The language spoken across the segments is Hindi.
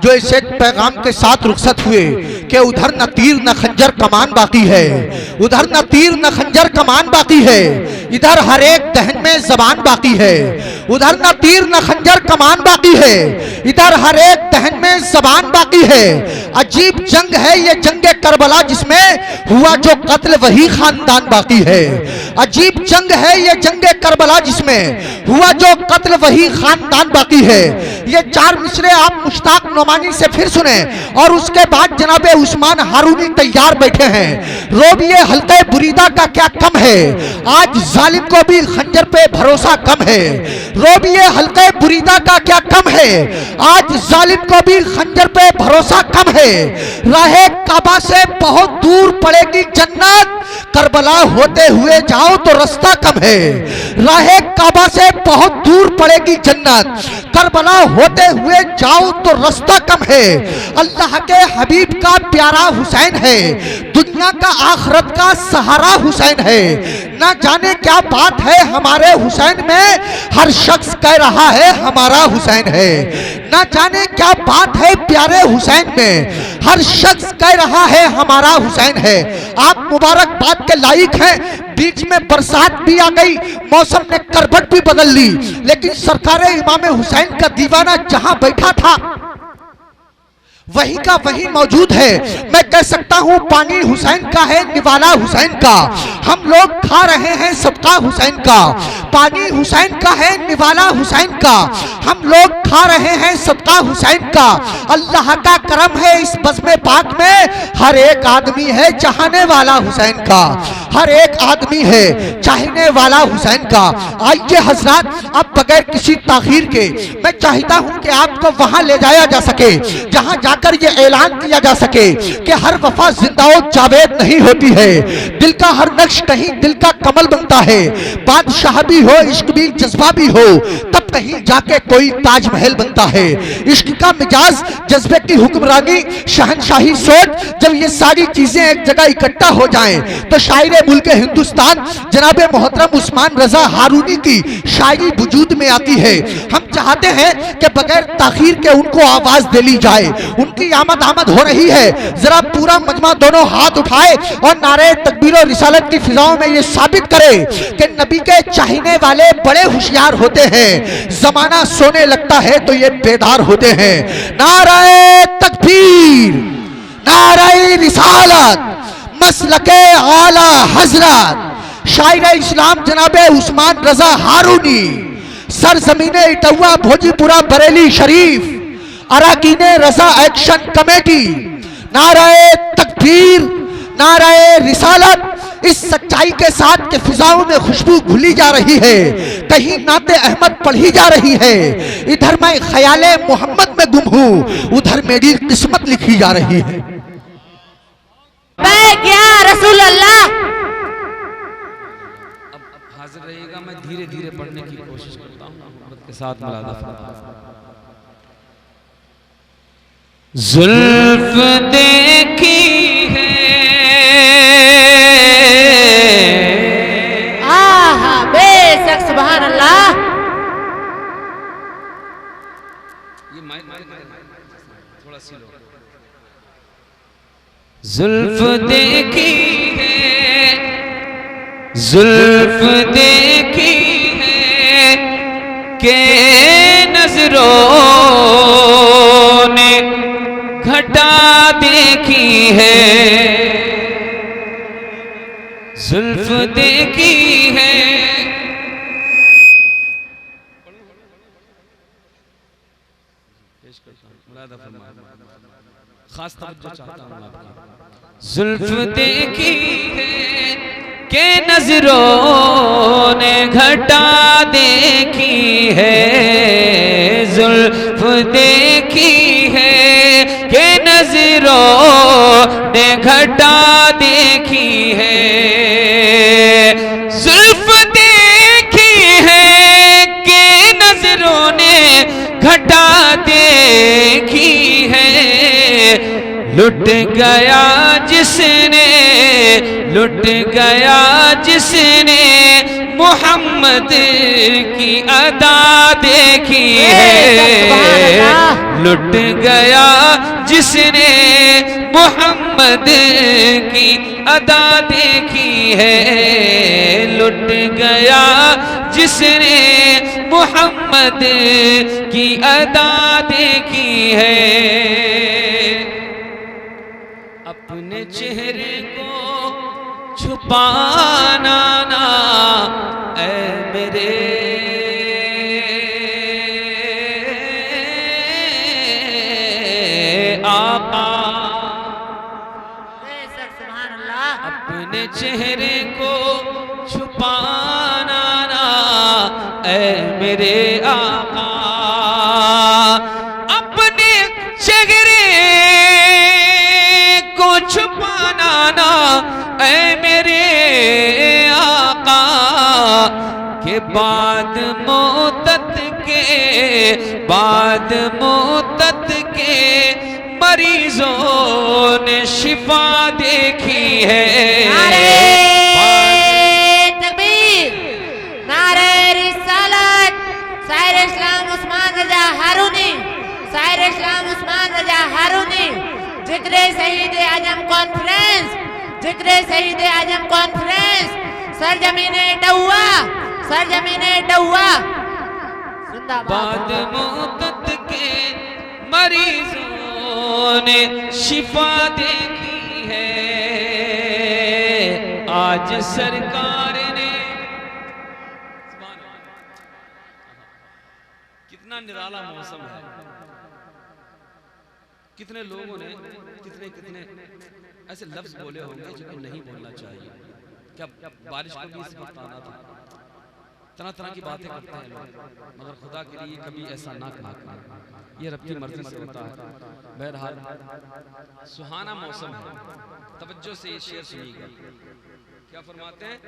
जो इस एक पैगाम के साथ रुखसत हुए कि उधर न तीर न खंजर कमान बाकी है, उधर न तीर न खंजर कमान बाकी है, इधर हर एक दहन में जबान बाकी है। उधर न तीर न खंजर कमान बाकी है, इधर हर एक दहन में जबान बाकी है। अजीब जंग है ये जंगे करबला जिसमें हुआ जो कत्ल वही खानदान बाकी है। अजीब जंग है ये जंगे करबला जिसमें हुआ जो कत्ल वही खानदान बाकी है। ये चार मिसरे आप मुश्ताक नोमानी से फिर सुने और उसके बाद जनाबे उस्मान हारूनी तैयार बैठे हैं। रोबिए हल्के बुरीदा का क्या कम है, आज जालिम को भी खंजर पे भरोसा कम है। रोबिए हल्के बुरीदा का क्या कम है, आज जालिम को भी खंजर पे भरोसा कम है। राहे काबा से बहुत दूर पड़ेगी जन्नत, करबला होते हुए जाओ तो रास्ता कम है। राहे काबा से बहुत दूर पड़ेगी जन्नत, करबला होते हुए जाओ तो रास्ता कम है। अल्लाह के हबीब का प्यारा हुसैन है, दुनिया का आखिरत का सहारा हुसैन है। ना जाने क्या बात है हमारे हुसैन में, हर शख्स कह रहा है हमारा हुसैन है। ना जाने क्या बात है प्यारे हुसैन में, हर शख्स कह रहा है हमारा हुसैन है। आप मुबारकबाद के लायक हैं। बीच में बरसात भी आ गई, मौसम ने करवट भी बदल ली, लेकिन सरकार इमाम हुसैन का दीवाना जहां बैठा था वही का वही मौजूद है। मैं कह सकता हूं पानी हुसैन का है, निवाला हुसैन का। हम लोग खा रहे हैं सबका हुसैन का। पानी हुसैन का है, निवाला हुसैन का। हम लोग खा रहे हैं सबका हुसैन का। अल्लाह का करम है इस बज़्म पाक में, हर एक आदमी है चाहने वाला हुसैन का। हर एक आदमी है चाहने वाला हुसैन का। आइए हजरात, अब बगैर किसी ताखीर के मैं चाहता हूं कि आपको वहां ले जाया जा सके जहां जाकर ये ऐलान किया जा सके कि हर वफा जिंदाओ जावेद नहीं होती है। दिल का हर नक्श कहीं दिल का कमल बनता है। बादशाह भी हो, इश्क भी, जज्बा भी हो, तब कहीं जाके कोई ताजमहल बनता है। इश्क का मिजाज, जज्बे की हुक्मरानी, शहनशाही सोच, जब ये सारी चीजें एक जगह इकट्ठा हो जाएं तो शायरे मुल्क हिंदुस्तान जनाबे मोहतरम उस्मान रजा हारूनी की शायरी वजूद में आती है। हम चाहते हैं कि बगैर ताखीर के उनको आवाज दे ली जाए। उनकी आमद हो रही है। जरा पूरा मजमा दोनों हाथ उठाए और नारे तकबीर और रिसालत की फिजाओं में ये साबित करे कि नबी के चाहने वाले बड़े होशियार होते हैं। जमाना सोने लगता है तो ये बेदार होते हैं। नारे तकबीर, नारे रिसालत, मसलके आला हजरत, शायर इस्लाम जनाबे उस्मान रजा हारूनी, सरजमीने इटवा भोजीपुरा बरेली शरीफ, अराकीने रजा एक्शन कमेटी। नारे तकबीर, नारे रिसालत, इस सच्चाई के साथ के फिजाओं में खुशबू घुली जा रही है। कहीं नाते अहमद पढ़ी जा रही है। इधर मैं ख्याले मोहम्मद में गुम हूं, उधर मेरी किस्मत लिखी जा रही है। क्या रसूल अल्लाह। अब हाजिर रहिएगा, मैं धीरे धीरे पढ़ने की कोशिश करता हूँ मोहब्बत के साथ। जुल्फ देखी है, आहा बेशक सुभान अल्लाह। ये माइक थोड़ा स्लो। जुल्फ देखी है, जुल्फ देखी है के नजरों ने घटा देखी है। जुल्फ देखी है, खास तवज्जो चाहता हूं आपकी। जुल्फ देखी है के नजरों ने घटा देखी है। जुल्फ देखी है के नजरों ने घटा देखी है। जुल्फ देखी है के नजरों ने घटा देखी है। लुट गया जिसने, लुट गया जिसने मोहम्मद की अदा देखी है। लुट गया जिसने मोहम्मद की अदा देखी है, लुट गया जिसने मोहम्मद की अदा देखी है। अपने चेहरे को छुपाना ना ऐ मेरे आका, अपने चेहरे को छुपाना ना ऐ मेरे आका, अपने चेहरे को छुपाना ना ऐ मेरे आका, के बाद मुद्दत के मरीजों ने शिफा देखी है। नारे तकबीर, नारे रिसालत, शायर इस्लाम उस्मान रजा हारूनी, शायर इस्लाम उस्मान रजा हारूनी, जिक्रे शहीद आजम कॉन्फ्रेंस, जिक्रे शहीद आजम कॉन्फ्रेंस, सरजमीने डहुआ, सरजमीने डहुआ, बाद मुद्दत के मरीजों ने शिफा देखी है। आज सरकार ने, कितना निराला मौसम है, कितने लोगों ने कितने कितने ऐसे लफ्ज बोले होंगे जिनको नहीं बोलना चाहिए। क्या बारिश को भी इस वक्त आना था, तरह तरह की बातें करते हैं लोग, मगर खुदा के लिए कभी ऐसा ना कहा करें, ये रब की मर्जी से होता है। बहरहाल सुहाना मौसम है, तवज्जो से ये शेर सुनिएगा, क्या फरमाते हैं।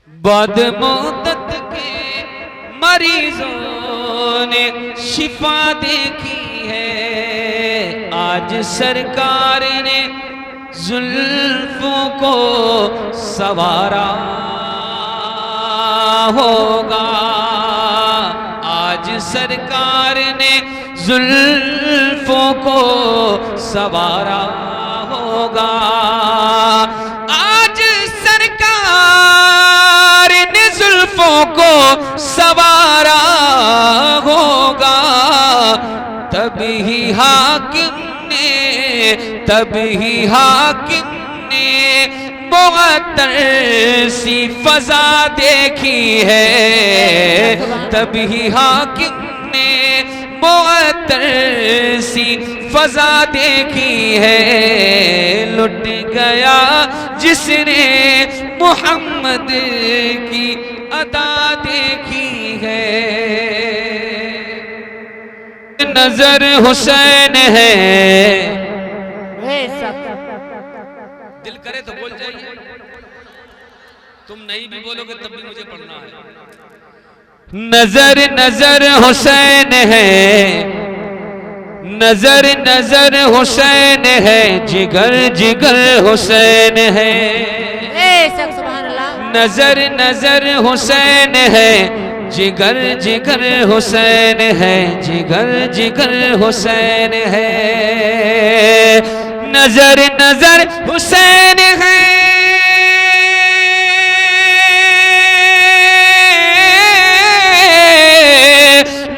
बाद मुद्दत के मरीजों ने शिफा देखी है, आज सरकार ने जुल्फों को सवारा होगा, आज सरकार ने जुल्फों को सवारा होगा, आज सरकार ने जुल्फों को सवारा होगा, तभी हाकिम ने मुअत्तर सी फजा देखी है, तभी हाकिम ने मुअत्तर सी फजा देखी है। लुट गया जिसने मोहम्मद की अदा देखी है। नजर हुसैन है, दिल करे तो बोल जाइए, तुम नहीं भी बोलोगे तब भी मुझे पढ़ना है। नजर नजर हुसैन है, नजर नजर हुसैन है, जिगर जिगर हुसैन है, नजर नजर हुसैन है, जिगर जिगर हुसैन है, जिगर जिगर हुसैन है, नजर नजर हुसैन है,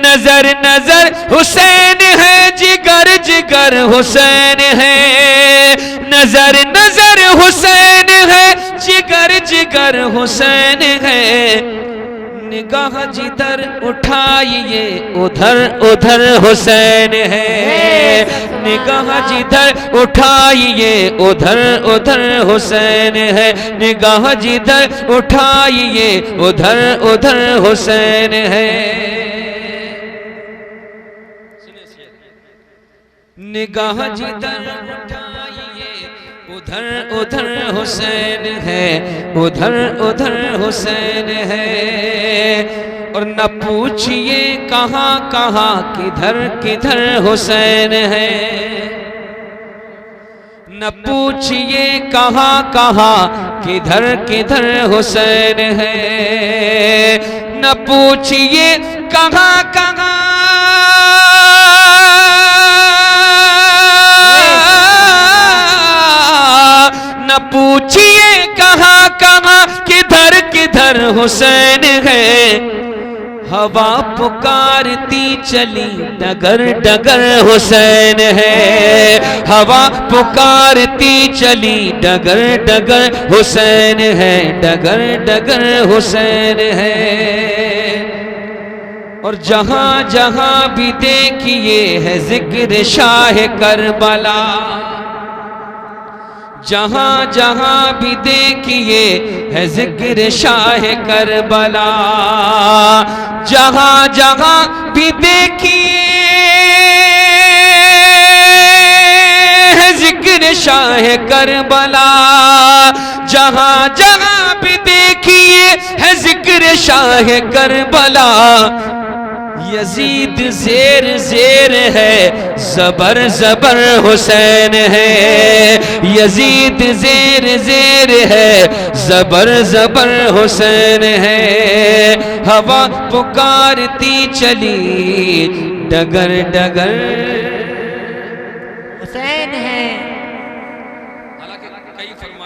नजर नजर हुसैन है, जिगर जिगर हुसैन है, नजर नजर हुसैन है, जिगर जिगर हुसैन है, निगाह जिधर उठाइए उधर उधर हुसैन है, निगाह जिधर उठाइए उधर उधर हुसैन है, निगाह जिधर उठाइए उधर उधर हुसैन है। निगाह जिधर उठाइए उधर उधर हुसैन है, उधर उधर हुसैन है, और न पूछिए कहाँ कहाँ किधर किधर हुसैन है, न पूछिए कहाँ कहाँ किधर किधर हुसैन है, न पूछिए कहाँ कहाँ डगर हुसैन है, हवा पुकारती चली डगर डगर हुसैन है, हवा पुकारती चली डगर डगर हुसैन है, डगर डगर हुसैन है। और जहां जहां भी देखिए है जिक्र शाह करबला, जहां जहां भी देखिए है जिक्र शाह करबला, जहां जहां भी देखिए है जिक्र शाह करबला, जहां जहां भी देखिए है जिक्र शाह करबला। यजीद जेर जेर है, जबर जबर हुसैन है, यजीद जेर जेर है, जबर जबर हुसैन है, हवा पुकारती चली डगर डगर हुसैन है।